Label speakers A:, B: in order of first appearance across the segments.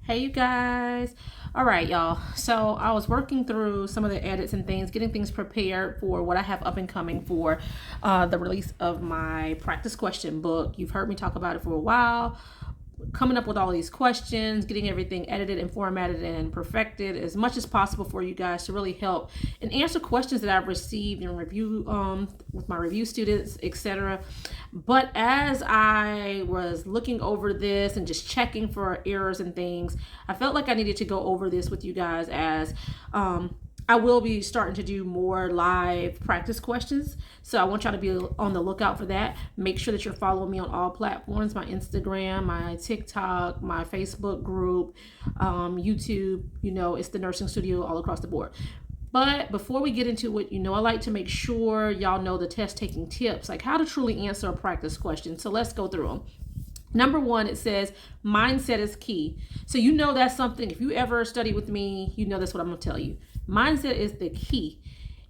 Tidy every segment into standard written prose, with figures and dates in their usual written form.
A: Hey, you guys. All right, y'all. So I was working through some of the edits and things, getting things prepared for what I have up and coming for the release of my practice question book. You've heard me talk about it for a while, coming up with all these questions, getting everything edited and formatted and perfected as much as possible for you guys to really help and answer questions that I've received in review with my review students, etc. But as I was looking over this and just checking for errors and things, I felt like I needed to go over this with you guys as I will be starting to do more live practice questions. So I want y'all to be on the lookout for that. Make sure that you're following me on all platforms, my Instagram, my TikTok, my Facebook group, YouTube. It's the Nursing Studio all across the board. But before we get into it, I like to make sure y'all know the test taking tips, like how to truly answer a practice question. So let's go through them. Number one, it says mindset is key. So that's something, if you ever study with me, that's what I'm going to tell you. Mindset is the key.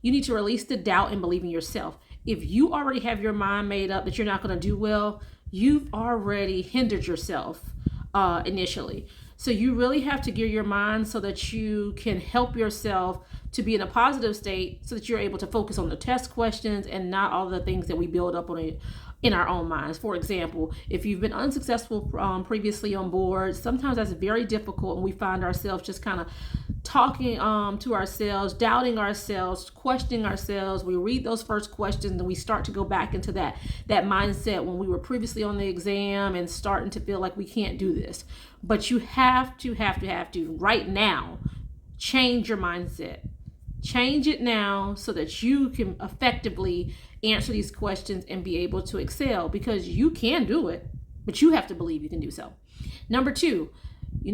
A: You need to release the doubt and believe in yourself. If you already have your mind made up that you're not going to do well, you've already hindered yourself initially. So you really have to gear your mind so that you can help yourself to be in a positive state so that you're able to focus on the test questions and not all the things that we build up on it in our own minds. For example, if you've been unsuccessful previously on boards, sometimes that's very difficult and we find ourselves just kind of talking to ourselves, doubting ourselves, questioning ourselves. We read those first questions and we start to go back into that mindset when we were previously on the exam and starting to feel like we can't do this. But you have to right now change your mindset. Change it now so that you can effectively answer these questions and be able to excel, because you can do it, but you have to believe you can do so. Number two,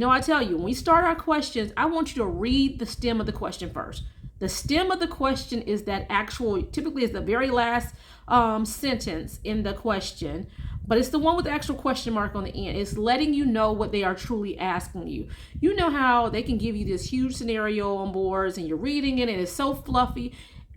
A: I tell you, when we start our questions, I want you to read the stem of the question first. The stem of the question is typically is the very last sentence in the question, but it's the one with the actual question mark on the end. It's letting you know what they are truly asking you. You know how they can give you this huge scenario on boards and you're reading it and it's so fluffy,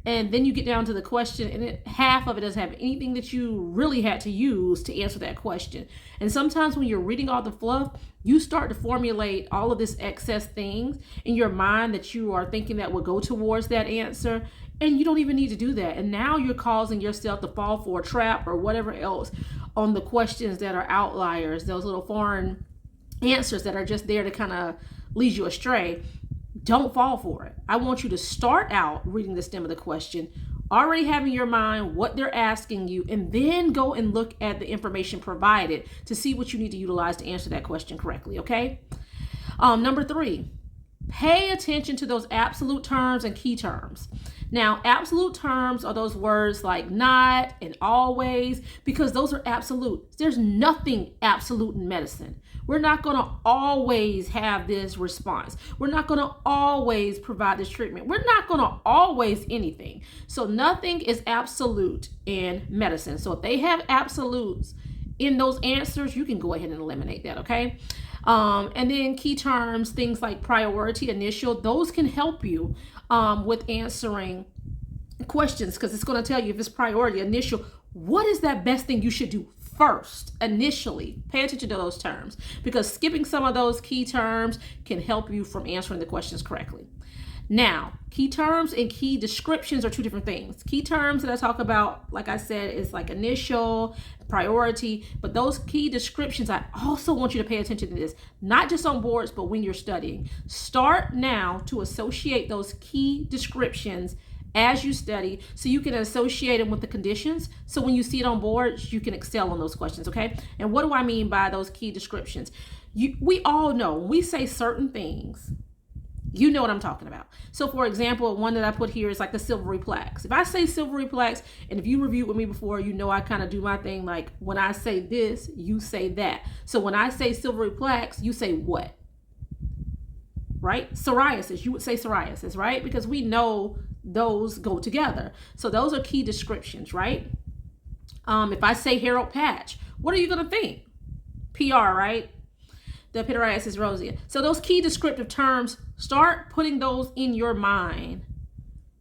A: and then you get down to the question and half of it doesn't have anything that you really had to use to answer that question. And sometimes when you're reading all the fluff, you start to formulate all of this excess things in your mind that you are thinking that will go towards that answer, and you don't even need to do that. And now you're causing yourself to fall for a trap or whatever else on the questions that are outliers, those little foreign answers that are just there to kind of lead you astray. Don't fall for it. I want you to start out reading the stem of the question, already having your mind what they're asking you, and then go and look at the information provided to see what you need to utilize to answer that question correctly, okay? Number three, pay attention to those absolute terms and key terms. Now, absolute terms are those words like not and always, because those are absolute. There's nothing absolute in medicine. We're not going to always have this response. We're not going to always provide this treatment. We're not going to always anything. So nothing is absolute in medicine. So if they have absolutes in those answers, you can go ahead and eliminate that, okay? And then key terms, things like priority, initial, those can help you with answering questions, because it's going to tell you if it's priority, initial, what is that best thing you should do first, initially. Pay attention to those terms, because skipping some of those key terms can help you from answering the questions correctly. Now, key terms and key descriptions are two different things. Key terms that I talk about, like I said, is like initial, priority, but those key descriptions, I also want you to pay attention to this, not just on boards, but when you're studying. Start now to associate those key descriptions as you study, so you can associate them with the conditions. So when you see it on boards, you can excel on those questions, okay? And what do I mean by those key descriptions? We all know when we say certain things, you know what I'm talking about. So for example, one that I put here is like the silvery plaques. If I say silvery plaques, and if you reviewed with me before, I kind of do my thing like when I say this, you say that. So when I say silvery plaques, you say what? Right? Psoriasis, you would say psoriasis, right? Because we know those go together. So those are key descriptions, right? If I say Harold patch, what are you going to think? PR, right? The pityriasis rosea. So those key descriptive terms, start putting those in your mind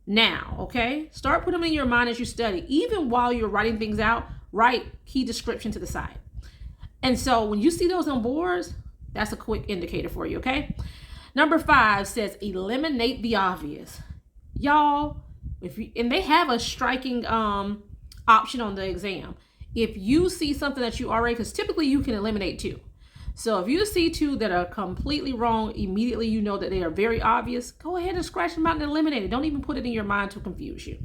A: now, okay? Start putting them in your mind as you study. Even while you're writing things out, write key description to the side. And so when you see those on boards, That's a quick indicator for you, okay? Number 5 says eliminate the obvious. Y'all, and they have a striking option on the exam. If you see something that you already, because typically you can eliminate 2. So if you see 2 that are completely wrong, immediately you know that they are very obvious, go ahead and scratch them out and eliminate it. Don't even put it in your mind to confuse you.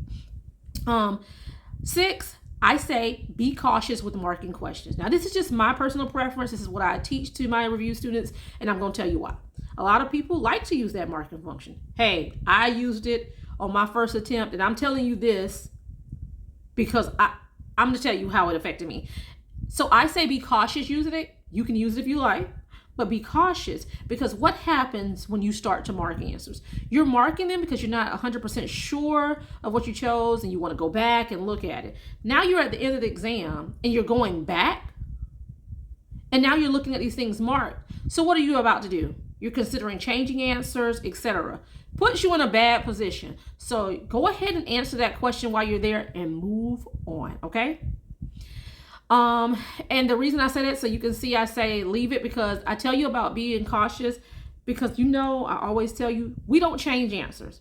A: 6, I say be cautious with marking questions. Now, this is just my personal preference. This is what I teach to my review students, and I'm going to tell you why. A lot of people like to use that marking function. Hey, I used it on my first attempt, and I'm telling you this because I'm going to tell you how it affected me. So I say be cautious using it. You can use it if you like, but be cautious, because what happens when you start to mark answers? You're marking them because you're not 100% sure of what you chose and you want to go back and look at it. Now you're at the end of the exam and you're going back, and now you're looking at these things marked. So what are you about to do? You're considering changing answers, etc. Puts you in a bad position. So go ahead and answer that question while you're there and move on, okay? And the reason I say that, so you can see I say leave it, because I tell you about being cautious, because I always tell you, we don't change answers.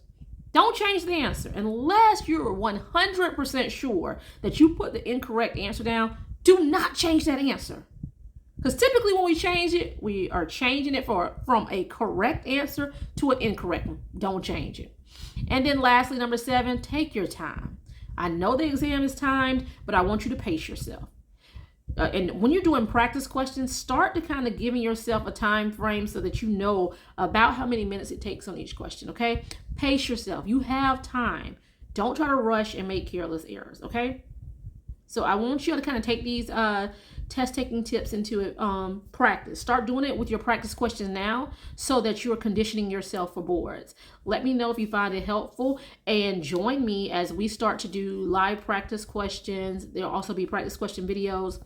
A: Don't change the answer unless you're 100% sure that you put the incorrect answer down. Do not change that answer. Because typically when we change it, we are changing it from a correct answer to an incorrect one. Don't change it. And then lastly, number 7, take your time. I know the exam is timed, but I want you to pace yourself. And when you're doing practice questions, start to kind of giving yourself a time frame so that you know about how many minutes it takes on each question, okay? Pace yourself. You have time. Don't try to rush and make careless errors, okay? So I want you to kind of take these test taking tips into practice. Start doing it with your practice questions now so that you're conditioning yourself for boards. Let me know if you find it helpful, and join me as we start to do live practice questions. There'll also be practice question videos,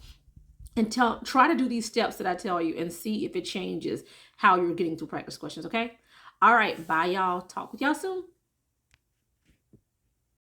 A: and try to do these steps that I tell you and see if it changes how you're getting through practice questions, okay? All right, bye y'all. Talk with y'all soon.